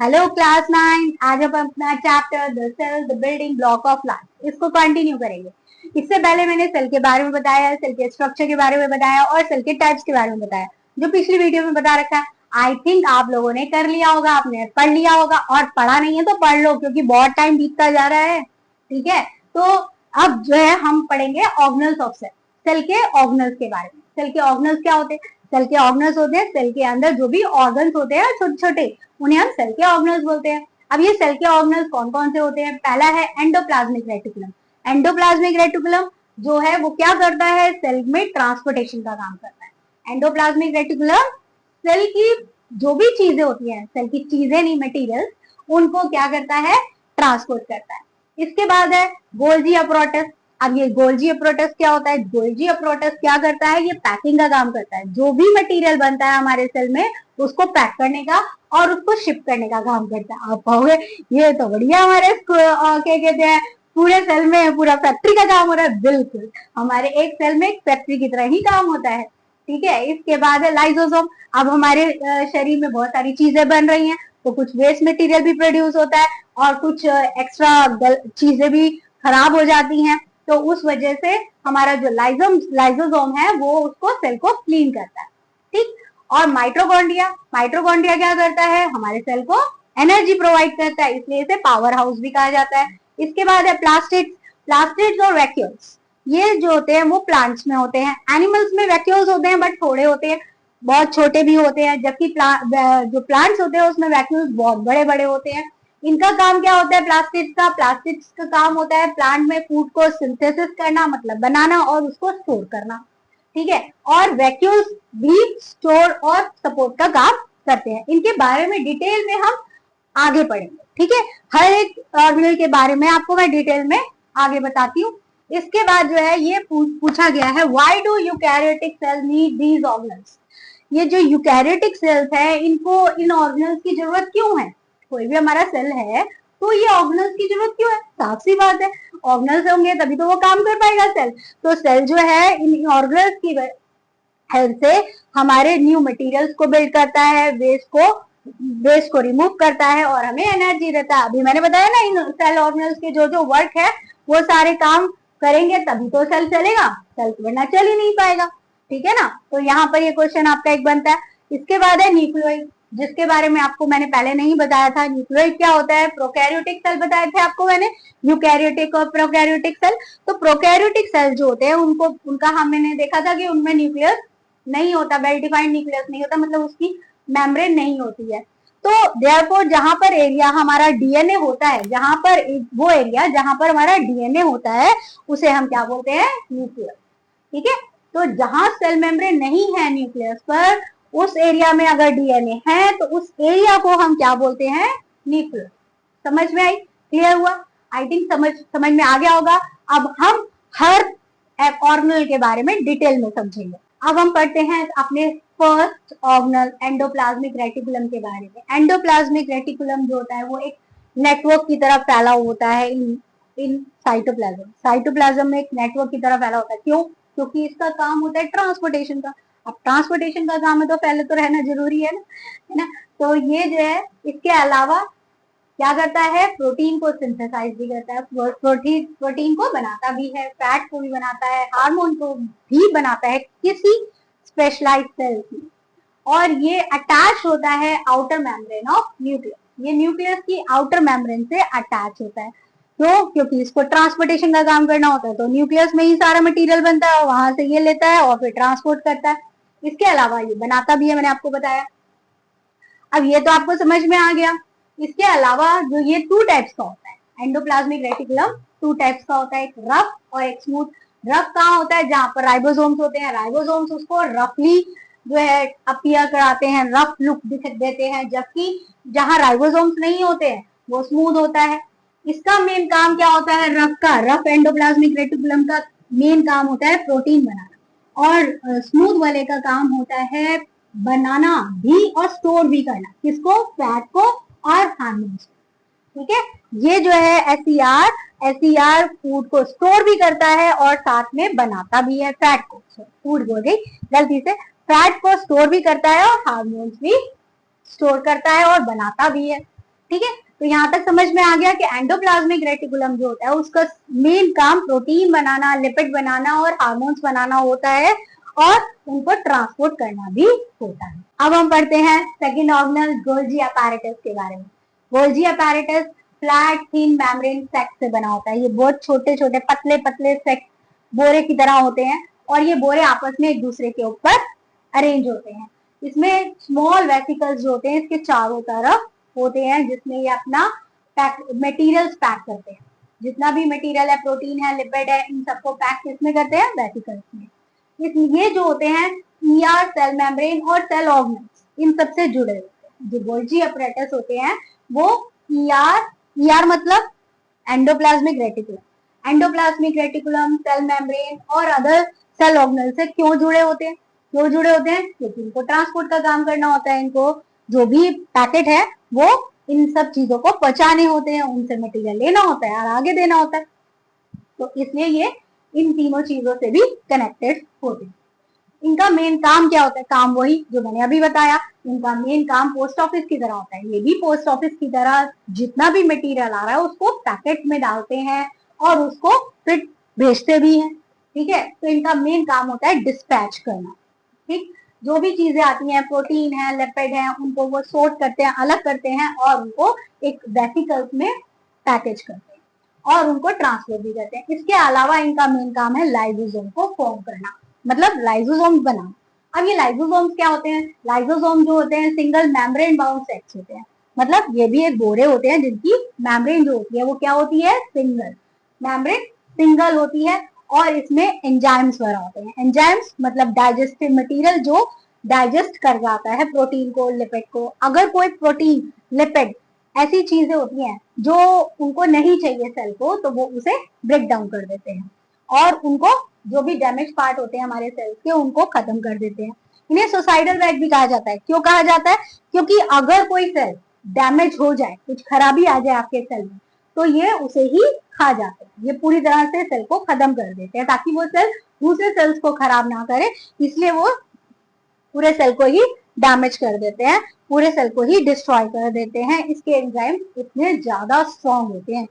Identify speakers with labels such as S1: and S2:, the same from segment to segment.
S1: Hello class 9। आज हम अपना chapter the cell the building block of life इसको कंटिन्यू करेंगे। इससे पहले मैंने सेल के बारे में बताया, सेल के स्ट्रक्चर के बारे में बताया और सेल के टाइप्स के बारे में बताया, जो पिछली वीडियो में बता रखा है। आई थिंक आप लोगों ने कर लिया होगा, आपने पढ़ लिया होगा, और पढ़ा नहीं है तो पढ़ लो क्योंकि बहुत टाइम बीतता जा रहा है। ठीक है, तो अब जो है हम पढ़ेंगे ऑर्गेनल्स ऑफ सेल, सेल के ऑर्गेनल्स के बारे में। सेल के ऑर्गेनल्स क्या होते हैं? सेल के ऑर्गेनल्स होते हैं सेल के अंदर जो भी ऑर्गन्स होते हैं छोटे छोटे, उन्हें हम सेल के ऑर्गेनल्स बोलते हैं। अब ये सेल के ऑर्गेनल्स कौन कौन से होते हैं? पहला है एंडोप्लाज्मिक रेटिकुलम। एंडोप्लाज्मिक रेटिकुलम जो है वो क्या करता है? सेल में ट्रांसपोर्टेशन का काम करता है। एंडोप्लाज्मिक रेटिकुलम सेल की जो भी चीजें होती हैं, सेल की चीजें नहीं, मटेरियल, उनको क्या करता है? ट्रांसपोर्ट करता है। इसके बाद है गोल्जी अपरोटस। अब ये गोल्जी अपरोटस क्या होता है? गोल्जी अपरोटस क्या करता है? ये पैकिंग का काम करता है। जो भी मटेरियल बनता है हमारे सेल में उसको पैक करने का और उसको शिप करने का काम करता है। आप कहोगे ये तो बढ़िया, हमारे क्या कहते हैं, पूरे सेल में पूरा फैक्ट्री का काम हो रहा है। बिल्कुल, हमारे एक सेल में एक फैक्ट्री की तरह ही काम होता है। ठीक है, इसके बाद है लाइसोसोम। अब हमारे शरीर में बहुत सारी चीजें बन रही हैं, तो कुछ वेस्ट मटेरियल भी प्रोड्यूस होता है और कुछ एक्स्ट्रा चीजें भी खराब हो जाती हैं, तो उस वजह से हमारा जो लाइसोसोम है वो उसको सेल को क्लीन करता है। ठीक, और माइटोकॉन्ड्रिया, माइटोकॉन्ड्रिया क्या करता है? हमारे सेल को एनर्जी प्रोवाइड करता है, इसलिए इसे पावर हाउस भी कहा जाता है। इसके बाद है प्लास्टिड्स। प्लास्टिड्स और वैक्यूल्स, ये जो होते हैं वो प्लांट्स में होते हैं। एनिमल्स में वैक्यूल्स होते हैं बट थोड़े होते हैं, बहुत छोटे भी होते हैं, जबकि जो प्लांट्स होते हैं उसमें वैक्यूल्स बहुत बड़े बड़े होते हैं। इनका काम क्या होता है? प्लास्टिड्स का काम होता है प्लांट में फूड को सिंथेसिस करना, मतलब बनाना और उसको स्टोर करना। ठीक है, और वैक्यूल्स भी स्टोर और सपोर्ट का काम करते हैं। इनके बारे में डिटेल में हम आगे पढ़ेंगे। ठीक है, हर एक ऑर्गेनल के बारे में आपको मैं डिटेल में आगे बताती हूँ। इसके बाद जो है ये पूछा गया है, why do eukaryotic cell need these organelles? ये जो यूकैरियोटिक सेल्स है इनको इन ऑर्गेनल्स की जरूरत क्यों है? कोई भी हमारा सेल है तो ये ऑर्गेनल्स की जरूरत क्यों है? साफ सी बात है, ऑर्गेनल्स होंगे तभी तो वो काम कर पाएगा सेल। तो सेल जो है इन ऑर्गेनल्स की हेल्प से हमारे न्यू मटेरियल्स को बिल्ड करता है, वेस्ट को रिमूव करता है और हमें एनर्जी देता है। अभी मैंने बताया ना, इन सेल ऑर्गेनल्स के जो जो वर्क है वो सारे काम करेंगे तभी तो सेल चलेगा, सेल वरना चल ही नहीं पाएगा। ठीक है ना, तो यहाँ पर ये क्वेश्चन आपका एक बनता है। इसके बाद है न्यूक्लियोइड, जिसके बारे में आपको मैंने पहले नहीं बताया था। न्यूक्लियोइड क्या होता है? प्रोकैरियोटिक सेल बताए थे आपको मैंने, यूकैरियोटिक और प्रोकैरियोटिक सेल। तो प्रोकैरियोटिक सेल जो होते हैं उनको उनका हमने देखा था कि उनमें न्यूक्लियस नहीं होता, वेल डिफाइंड न्यूक्लियस नहीं होता, मतलब उसकी मेम्ब्रेन नहीं होती है। तो देयरफॉर जहां पर एरिया हमारा डीएनए होता है, जहां पर वो एरिया जहां पर हमारा डीएनए होता है उसे हम क्या बोलते हैं? न्यूक्लियस। ठीक है, तो जहां सेल मेम्ब्रेन नहीं है न्यूक्लियस पर, उस एरिया में अगर डीएनए है तो उस एरिया को हम क्या बोलते हैं? न्यूक्लियस। समझ में आई? क्लियर हुआ? आई थिंक समझ में आ गया होगा। अब हम हर ऑर्गेनल के बारे में डिटेल में समझेंगे। अब हम पढ़ते हैं अपने फर्स्ट ऑर्गेनल एंडोप्लाज्मिक रेटिकुलम के बारे में। एंडोप्लाज्मिक रेटिकुलम जो होता है वो एक नेटवर्क की तरह फैला होता है इन साइटोप्लाज्म। साइटोप्लाज्म में एक नेटवर्क की तरह फैला होता है। क्यों? क्योंकि इसका काम होता है ट्रांसपोर्टेशन का। अब ट्रांसपोर्टेशन का काम है तो फैले तो रहना जरूरी है ना। तो ये जो है इसके अलावा क्या करता है? प्रोटीन को सिंथेसाइज भी करता है, प्रोटीन को बनाता भी है, फैट को भी बनाता है, हार्मोन को भी बनाता है किसी स्पेशलाइज्ड सेल्स में। और ये अटैच होता है आउटर मेम्ब्रेन ऑफ न्यूक्लियस। ये न्यूक्लियस की आउटर मेम्ब्रेन से अटैच होता है। क्यों? क्योंकि इसको ट्रांसपोर्टेशन का काम करना होता है, तो न्यूक्लियस में ही सारा मटेरियल बनता है और वहां से ये लेता है और फिर ट्रांसपोर्ट करता है। इसके अलावा ये बनाता भी है, मैंने आपको बताया। अब ये तो आपको समझ में आ गया। इसके अलावा जो ये टू टाइप्स का होता है, एंडोप्लाज्मिक रेटिकुलम टू टाइप्स का होता है, एक रफ और एक स्मूथ। रफ कहाँ होता है? जहां पर राइबोसोम्स होते हैं, राइबोसोम्स उसको रफली जो है अपीयर कराते हैं, रफ लुक दिख देते हैं, जबकि जहां राइबोसोम्स नहीं होते हैं वो स्मूथ होता है। इसका मेन काम क्या होता है? रफ एंडोप्लाज्मिक रेटिकुलम का मेन काम होता है प्रोटीन बनाना, और स्मूथ वाले का काम होता है बनाना भी और स्टोर भी करना। किसको? फैट को और हार्मोन्स। ठीक है, ये जो है एसईआर फूड को स्टोर भी करता है और साथ में बनाता भी है फैट को। फूड बोल गई गलती से, फैट को स्टोर भी करता है और हार्मोन्स भी स्टोर करता है और बनाता भी है। ठीक है, तो यहाँ तक समझ में आ गया कि एंडोप्लाज्मिक रेटिकुलम जो होता है उसका मेन काम प्रोटीन बनाना, लिपिड बनाना और हार्मोन्स बनाना होता है और उनको ट्रांसपोर्ट करना भी होता है। अब हम पढ़ते हैं सेकेंड ऑर्गेनल गोल्जी अपैरेटस के बारे में। Golgi apparatus flat thin membrane sex से बना होता है। ये बहुत छोटे छोटे पतले पतले सेक्स बोरे की तरह होते हैं और ये बोरे आपस में एक दूसरे के ऊपर अरेंज होते हैं। इसमें स्मॉल वेसिकल्स जो होते हैं इसके चारों तरफ होते हैं जिसमें ये अपना मटेरियल्स पैक करते हैं। जितना भी मटेरियल है, प्रोटीन है, लिपिड है, इन सबको पैक किसमें करते हैं? वेसिकल्स में। ये जो होते हैं ईआर, सेल मेम्ब्रेन और सेल ऑर्गेनल्स, इन सबसे जुड़े होते हैं। जो गोल्जी अपैरेटस होते हैं वो ईआर मतलब endoplasmic reticulum, endoplasmic reticulum, cell membrane और अदर सेल ऑर्गेनल से क्यों जुड़े होते हैं? क्यों जुड़े होते हैं? क्योंकि इनको ट्रांसपोर्ट का काम करना होता है। इनको जो भी पैकेट है वो इन सब चीजों को पहुंचाने होते हैं, उनसे मटेरियल लेना होता है और आगे देना होता है। तो इसलिए ये इन तीनों चीजों से भी कनेक्टेड होते हैं। इनका मेन काम क्या होता है? काम वही जो मैंने अभी बताया। इनका मेन काम पोस्ट ऑफिस की तरह होता है। ये भी पोस्ट ऑफिस की तरह जितना भी मटेरियल आ रहा है उसको पैकेट में डालते हैं और उसको फिर भेजते भी हैं। ठीक है, तो इनका मेन काम होता है डिस्पैच करना। ठीक, जो भी चीजें आती हैं, प्रोटीन है, लिपिड है, उनको वो सोर्ट करते हैं, अलग करते हैं और उनको एक वेसिकल्स में पैकेज करते हैं और उनको ट्रांसफर भी करते हैं। इसके अलावा इनका मेन काम है लाइसोसोम को फॉर्म करना, मतलब लाइसोसोम बनाना। अब ये लाइसोसोम्स क्या होते हैं? लाइसोसोम जो होते हैं सिंगल मेम्ब्रेन बाउंड सेक्स होते हैं, मतलब ये भी एक बोरे होते हैं जिनकी मेम्ब्रेन जो होती है वो क्या होती है? सिंगल मेम्ब्रेन, सिंगल होती है और इसमें एंजाइम्स भरा होते हैं। एंजाइम्स मतलब डाइजेस्टिव मटेरियल जो डाइजेस्ट कर जाता है प्रोटीन को, लिपिड को। अगर कोई प्रोटीन, लिपिड ऐसी चीजें होती हैं जो उनको नहीं चाहिए सेल को, तो वो उसे ब्रेक डाउन कर देते हैं और उनको जो भी डैमेज पार्ट होते हैं हमारे सेल्स के उनको खत्म कर देते हैं। इन्हें सुसाइडल रैट भी कहा जाता है। क्यों कहा जाता है? क्योंकि अगर कोई सेल डैमेज हो जाए, कुछ खराबी आ जाए आपके सेल में, तो ये उसे ही खा जाते हैं। ये पूरी तरह से सेल को खत्म कर देते हैं ताकि वो सेल दूसरे सेल्स को खराब ना करे, इसलिए वो पूरे सेल को ही डैमेज कर देते हैं, पूरे सेल को ही डिस्ट्रॉय कर देते हैं। इसके एंजाइम इतने ज्यादा स्ट्रॉन्ग होते हैं।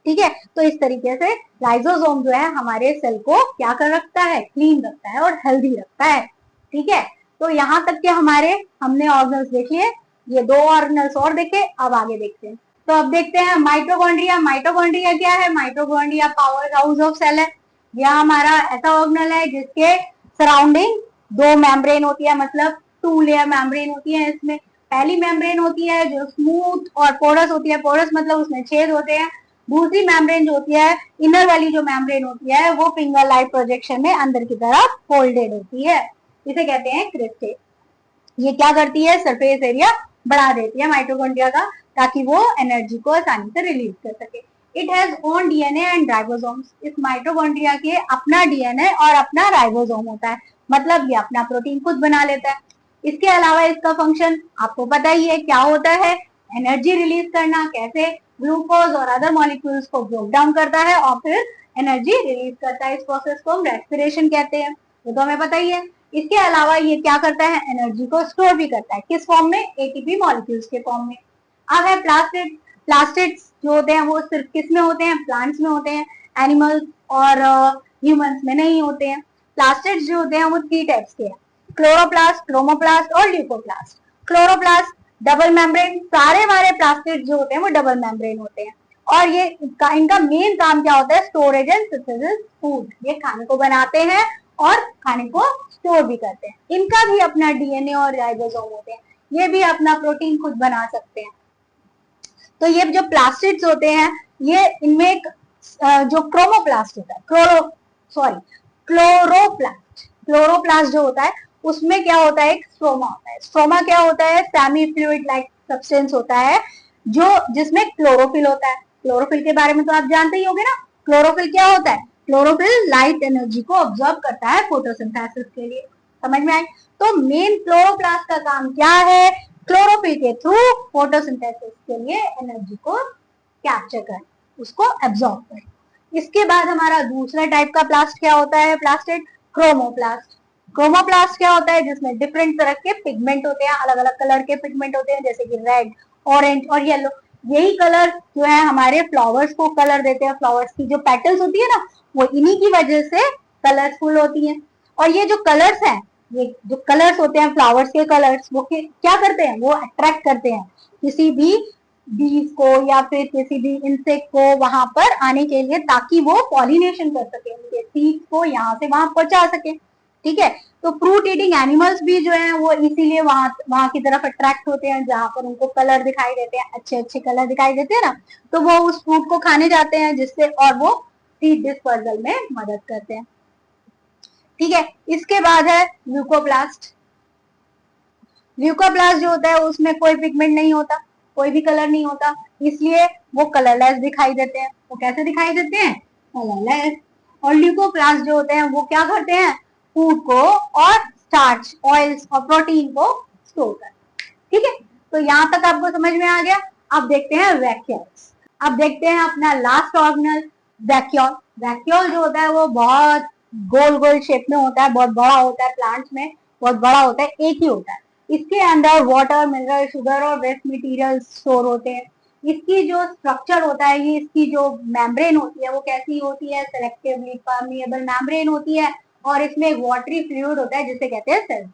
S1: ठीक है, तो इस तरीके से लाइसोसोम जो है हमारे सेल को क्या कर रखता है? क्लीन रखता है और हेल्दी रखता है। ठीक है, तो यहाँ तक के हमारे हमने ऑर्गेनल्स देख लिए। ये दो ऑर्गेनल्स और देखे, अब आगे देखते हैं। तो अब देखते हैं माइटोकॉन्ड्रिया। माइटोकॉन्ड्रिया क्या है? Mitochondria power house of cell है। यह हमारा ऐसा ऑर्गेनल है जिसके सराउंडिंग दो मेम्ब्रेन होती है, मतलब 2 लेयर मेम्ब्रेन होती है। इसमें पहली मेम्ब्रेन होती है जो स्मूथ और पोरस होती है, पोरस मतलब उसमें छेद होते हैं। दूसरी मेम्ब्रेन जो होती है, इनर वाली जो मेम्ब्रेन होती है, वो फिंगर लाइट प्रोजेक्शन में अंदर की तरफ फोल्डेड होती है। इसे कहते हैं क्रिस्टेट। ये क्या करती है? सरफेस एरिया बढ़ा देती है माइटोकॉन्ड्रिया का ताकि वो एनर्जी को आसानी से रिलीज कर सके। It has own DNA and ribosomes. इस माइटोकॉन्ड्रिया के अपना डीएनए और अपना राइबोसोम होता है, मतलब ये अपना प्रोटीन खुद बना लेता है। इसके अलावा इसका फंक्शन आपको पता ही है क्या होता है? एनर्जी रिलीज करना। कैसे? ग्लूकोज और अदर मॉलिक्यूल्स को ब्रेक डाउन करता है और फिर एनर्जी रिलीज करता है। इस प्रोसेस को हम रेस्पिरेशन कहते हैं, ये तो हमें पता ही है। इसके अलावा ये क्या करता है? एनर्जी को स्टोर भी करता है। किस फॉर्म में? एटीपी मॉलिक्यूल्स के फॉर्म में। अब है प्लास्टिड। प्लास्टिड्स जो होते हैं वो सिर्फ किस में होते हैं? प्लांट्स में होते हैं, एनिमल्स और ह्यूमंस में नहीं होते हैं। प्लास्टिड्स जो होते हैं वो 3 टाइप्स के हैं, क्लोरोप्लास्ट, क्रोमोप्लास्ट और ल्यूकोप्लास्ट। क्लोरोप्लास्ट डबल मेम्ब्रेन, सारे हमारे प्लास्टिड जो होते हैं वो डबल मेम्ब्रेन होते हैं और ये इनका मेन काम क्या होता है? Storage and synthesis food. ये खाने को बनाते हैं और खाने को स्टोर भी करते हैं। इनका भी अपना डीएनए और राइबोसोम होते हैं, ये भी अपना प्रोटीन खुद बना सकते हैं। तो ये जो प्लास्टिड्स होते हैं, ये इनमें एक जो क्रोमोप्लास्ट होता है, क्लोरोप्लास्ट जो होता है उसमें क्या होता है? एक स्ट्रोमा होता है। स्ट्रोमा क्या होता है? सेमी फ्लूइड लाइक सब्सटेंस होता है जो जिसमें क्लोरोफिल होता है। क्लोरोफिल के बारे में तो आप जानते ही होंगे ना। क्लोरोफिल क्या होता है? क्लोरोफिल लाइट एनर्जी को ऑब्जॉर्व करता है फोटोसिंथेसिस के लिए। समझ में आई? तो मेन क्लोरोप्लास्ट का काम क्या है? क्लोरोफिल के थ्रू फोटोसिंथेसिस के लिए एनर्जी को कैप्चर करें, उसको एब्जॉर्ब करें। इसके बाद हमारा दूसरा टाइप का प्लास्ट क्या होता है? Plastid chromoplast. क्रोमोप्लास्ट क्या होता है? जिसमें डिफरेंट तरह के पिगमेंट होते हैं, अलग अलग कलर के पिगमेंट होते हैं, जैसे कि रेड, ऑरेंज और येलो। यही कलर जो है हमारे फ्लावर्स को कलर देते हैं, फ्लावर्स की जो पेटल्स होती है ना, वो इन्हीं की वजह से कलरफुल होती हैं। और ये जो कलर्स हैं, ये जो कलर्स होते हैं फ्लावर्स के कलर्स, वो क्या करते हैं, वो अट्रैक्ट करते हैं किसी भी बीज को या फिर किसी भी इंसेक्ट को वहां पर आने के लिए, ताकि वो पॉलिनेशन कर सके, उनके सीड्स को यहाँ से वहां पहुंचा सके। ठीक है, तो फ्रूट ईटिंग एनिमल्स भी जो है वो इसीलिए वहां वहां की तरफ अट्रैक्ट होते हैं जहां पर उनको कलर दिखाई देते हैं, अच्छे अच्छे कलर दिखाई देते हैं ना, तो वो उस फ्रूट को खाने जाते हैं, जिससे और वो सीड डिस्पर्सल में मदद करते हैं। ठीक है, इसके बाद है ल्यूकोप्लास्ट। ल्यूकोप्लास्ट जो होता है उसमें कोई पिगमेंट नहीं होता, कोई भी कलर नहीं होता, इसलिए वो कलरलेस दिखाई देते हैं। वो कैसे दिखाई देते हैं, कलरलेस। और ल्यूकोप्लास्ट जो होते हैं वो क्या करते हैं, फूड को और स्टार्च, ऑयल्स और प्रोटीन को स्टोर करते हैं। ठीक है, तो यहाँ तक आपको समझ में आ गया। अब देखते हैं वैक्यूल्स। अब देखते हैं अपना लास्ट ऑर्गेनल, वैक्यूल। वैक्यूल जो होता है वो बहुत गोल गोल शेप में होता है, बहुत बड़ा होता है, प्लांट्स में बहुत बड़ा होता है, एक ही होता है। इसके अंदर वाटर, मिनरल, शुगर और वेस्ट मटेरियल स्टोर होते हैं। इसकी जो स्ट्रक्चर होता है, ये इसकी जो मेम्ब्रेन होती है वो कैसी होती है, सेलेक्टिवली परमिएबल मेम्ब्रेन होती है, और इसमें एक वाटरी फ्लूइड होता है जिसे कहते हैं सेल।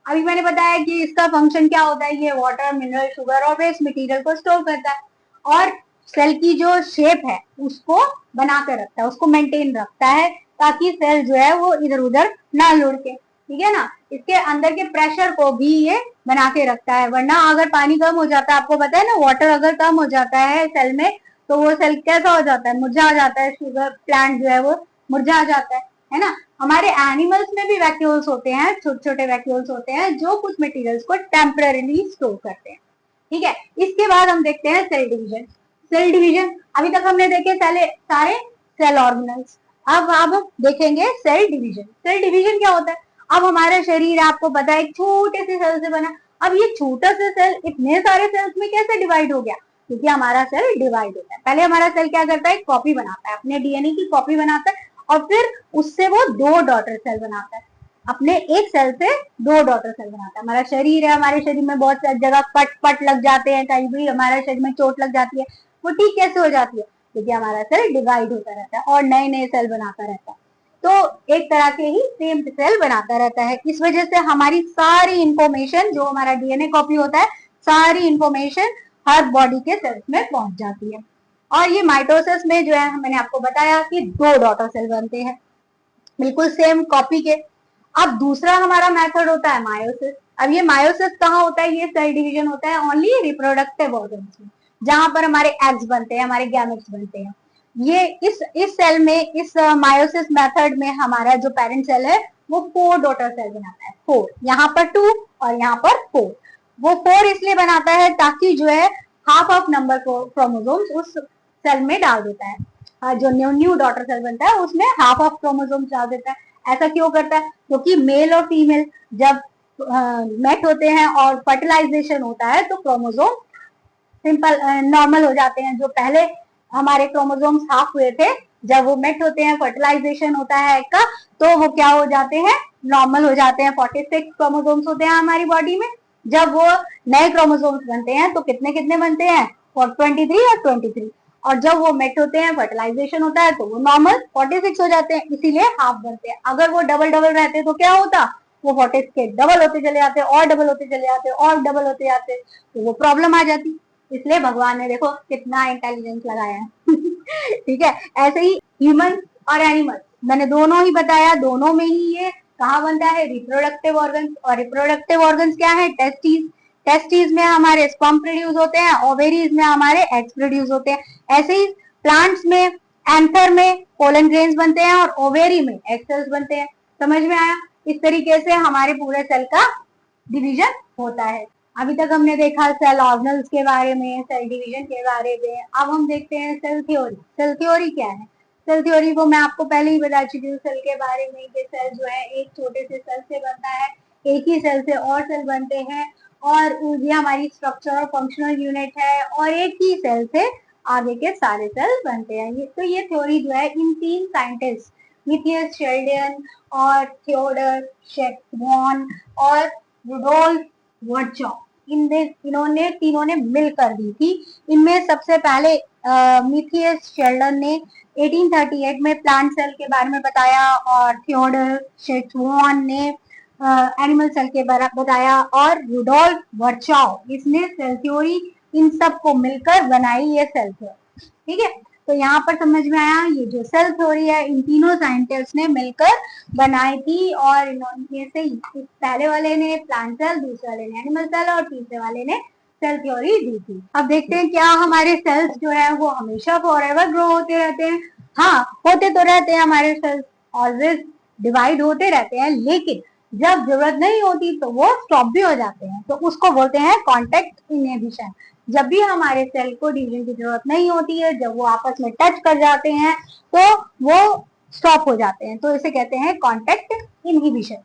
S1: अभी मैंने बताया कि इसका फंक्शन क्या होता है, ये वाटर, मिनरल, शुगर और वेस्ट मटेरियल को स्टोर करता है, और सेल की जो शेप है उसको बना कर रखता है, उसको मेंटेन रखता है, ताकि सेल जो है वो इधर उधर ना लुढ़के। ठीक है ना, इसके अंदर के प्रेशर को भी ये बना के रखता है, वरना अगर पानी कम हो जाता है, आपको पता है ना, वाटर अगर कम हो जाता है सेल में, तो वो सेल कैसा हो जाता है, मुरझा जाता है, शुगर प्लांट जो है वो मुरझा जाता है ना। हमारे एनिमल्स में भी वैक्यूल्स होते हैं, छोटे छोटे वैक्यूल्स होते हैं जो कुछ मटेरियल्स को टेम्पररीली स्टोर करते हैं। ठीक है, इसके बाद हम देखते हैं सेल डिवीजन। सेल डिवीजन, अभी तक हमने देखे सारे सेल ऑर्गेनल्स, अब हम देखेंगे सेल डिवीजन। सेल डिवीजन क्या होता है, अब हमारा शरीर आपको पता है एक छोटे से सेल से बना। अब ये छोटा सा सेल इतने सारे सेल्स में कैसे डिवाइड हो गया, क्योंकि हमारा सेल डिवाइड होता है। पहले हमारा सेल क्या करता है, कॉपी बनाता है, अपने डीएनए की कॉपी बनाता है, और फिर उससे वो दो डॉटर सेल बनाता है, अपने एक सेल से दो डॉटर सेल बनाता है। हमारा शरीर है, हमारे शरीर में बहुत सारी जगह कट पट लग जाते हैं, कहीं भी हमारे शरीर में चोट लग जाती है, वो ठीक कैसे हो जाती है, क्योंकि हमारा सेल डिवाइड होता रहता है और नए नए सेल बनाता रहता है, तो एक तरह के ही सेम सेल बनाता रहता है। इस वजह से हमारी सारी इंफॉर्मेशन, जो हमारा डीएनए कॉपी होता है, सारी इंफॉर्मेशन हर बॉडी के सेल्स में पहुंच जाती है। और ये माइटोसिस में जो है मैंने आपको बताया कि दो डॉटर सेल बनते हैं, बिल्कुल सेम कॉपी के। अब दूसरा हमारा मेथड होता है मायोसिस। अब ये मायोसिस कहाँ होता है, ये सेल डिवीजन होता है ओनली रिप्रोडक्टिव ऑर्गन्स में, जहां पर हमारे एग्स बनते हैं, हमारे गैमेट्स बनते हैं। ये इस सेल में, इस मायोसिस मेथड में हमारा जो पेरेंट सेल है वो 4 डॉटर सेल बनाता है, 4, यहाँ पर 2 और यहाँ पर 4। वो 4 इसलिए बनाता है ताकि जो है हाफ ऑफ नंबर क्रोमोसोम्स उस सेल में डाल देता है, जो न्यू डॉटर सेल बनता है उसमें हाफ ऑफ क्रोमोसोम्स डाल देता है। ऐसा क्यों करता है, क्योंकि मेल और फीमेल जब मेट होते हैं और फर्टिलाइजेशन होता है, तो क्रोमोसोम सिंपल नॉर्मल हो जाते हैं। जो पहले हमारे क्रोमोसोम्स हाफ हुए थे, जब वो मेट होते हैं, फर्टिलाइजेशन होता है का, तो वो क्या हो जाते हैं, नॉर्मल हो जाते हैं। 46 क्रोमोसोम्स होते हैं हमारी बॉडी में। जब वो नए क्रोमोसोम्स बनते हैं तो कितने कितने बनते हैं, 23 और 23। और जब वो मेट होते हैं, फर्टिलाइजेशन होता है, तो वो नॉर्मल 46 हो जाते हैं, इसीलिए हाफ बनते हैं। अगर वो डबल डबल रहते तो क्या होता, वो 46 के डबल होते चले जाते, और डबल होते चले जाते, और डबल होते जाते, तो वो प्रॉब्लम आ जाती। इसलिए भगवान ने देखो कितना इंटेलिजेंस लगाया है। ठीक है, ऐसे ही ह्यूमन और एनिमल मैंने दोनों ही बताया, दोनों में ही ये कहाँ बनता है, रिप्रोडक्टिव ऑर्गन्स। और रिप्रोडक्टिव ऑर्गन्स क्या है, टेस्टिस। टेस्टिस में हमारे स्पर्म प्रोड्यूस होते हैं, ओवेरीज में हमारे एग्स प्रोड्यूस होते हैं। ऐसे ही प्लांट्स में एंथर में पोलन ग्रेन्स बनते हैं और ओवेरी में एग सेल्स बनते हैं। समझ में आया, इस तरीके से हमारे पूरे सेल का डिवीजन होता है। अभी तक हमने देखा सेल ऑर्गेनल्स के बारे में, सेल डिवीजन के बारे में। अब हम देखते हैं सेल थ्योरी। सेल थ्योरी क्या है, सेल थ्योरी को मैं आपको पहले ही बता चुकी हूँ सेल के बारे में, कि सेल जो है एक छोटे से सेल से बनता है, एक ही सेल से और सेल बनते हैं, और ये हमारी स्ट्रक्चर और फंक्शनल यूनिट है, और एक ही सेल से आगे के सारे सेल बनते हैं। तो ये थ्योरी जो है इन 3 साइंटिस्ट, मिथियस शेल्डन और थियोडर शेटवॉन और रुडोल्फ वर्चॉ, इन्होंने तीनों ने मिलकर दी थी। इनमें सबसे पहले मिथियस शेल्डन ने 1838 में प्लांट सेल के बारे में बताया, और थियोडर शेटवॉन ने एनिमल सेल के बारे में बताया, और रुडोल्फ वर्चाव इसने सेल थ्योरी इन सब को मिलकर बनाई ये सेल थ्योरी। ठीक है, तो यहाँ पर समझ में आया ये जो सेल थ्योरी है इन तीनों साइंटिस्ट ने मिलकर बनाई थी, और इन्होंने से पहले वाले ने प्लांट सेल, दूसरे वाले ने एनिमल सेल और तीसरे वाले ने सेल थ्योरी दी थी। अब देखते हैं क्या हमारे सेल्स जो है वो हमेशा फॉरएवर ग्रो होते रहते हैं? हाँ, होते तो रहते हैं, हमारे सेल्स ऑलवेज डिवाइड होते रहते हैं, लेकिन जब जरूरत नहीं होती तो वो स्टॉप भी हो जाते हैं, तो उसको बोलते हैं कॉन्टेक्ट इनहिबिशन। जब भी हमारे सेल को डिवीजन की जरूरत नहीं होती है, जब वो आपस में टच कर जाते हैं तो वो स्टॉप हो जाते हैं, तो इसे कहते हैं contact inhibition.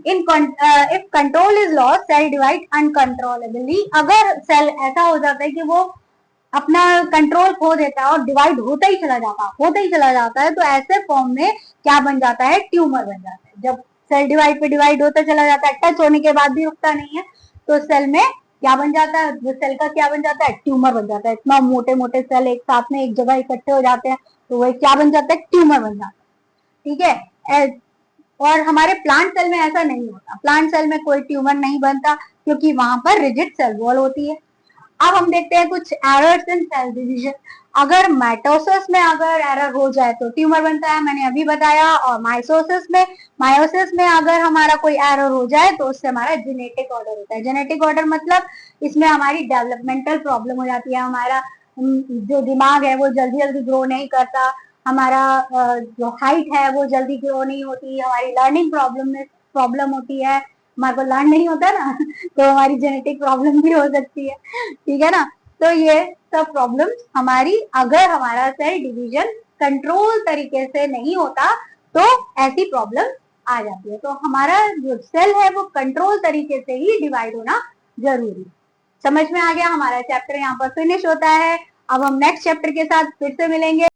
S1: If control is lost, cell divide uncontrollably. अगर सेल ऐसा हो जाता है कि वो अपना कंट्रोल खो देता है और डिवाइड होता ही चला जाता है, तो ऐसे फॉर्म में क्या बन जाता है? ट्यूमर बन जाता है। जब सेल डिवाइड पे डिवाइड होता चला जाता है, टच होने के बाद भी रुकता नहीं है, तो सेल में क्या बन जाता है? वो सेल का क्या बन जाता है? ट्यूमर बन जाता है। इतना मोटे मोटे सेल एक साथ में एक जगह इकट्ठे हो जाते हैं, तो वो क्या बन जाता है? ट्यूमर बन जाता है। ठीक है, और हमारे प्लांट सेल में ऐसा नहीं होता। प्लांट सेल में कोई ट्यूमर नहीं बनता, क्योंकि वहां पर रिजिड सेल वॉल होती है। अब हम देखते हैं कुछ एरर्स इन सेल डिवीजन। अगर माइटोसिस में अगर एरर हो जाए तो ट्यूमर बनता है, मैंने अभी बताया। और मायोसिस में अगर हमारा कोई एरर हो जाए तो उससे हमारा जेनेटिक ऑर्डर होता है। जेनेटिक ऑर्डर मतलब इसमें हमारी डेवलपमेंटल प्रॉब्लम हो जाती है। हमारा जो दिमाग है वो जल्दी जल्दी ग्रो नहीं करता, हमारा जो हाइट है वो जल्दी ग्रो नहीं होती, हमारी लर्निंग प्रॉब्लम होती है, हमारे को लर्न नहीं होता ना तो हमारी जेनेटिक प्रॉब्लम भी हो सकती है। ठीक है ना, तो ये सब प्रॉब्लम हमारी, अगर हमारा सेल डिवीजन कंट्रोल तरीके से नहीं होता तो ऐसी प्रॉब्लम आ जाती है। तो हमारा जो सेल है वो कंट्रोल तरीके से ही डिवाइड होना जरूरी। समझ में आ गया? हमारा चैप्टर यहाँ पर फिनिश होता है। अब हम नेक्स्ट चैप्टर के साथ फिर से मिलेंगे।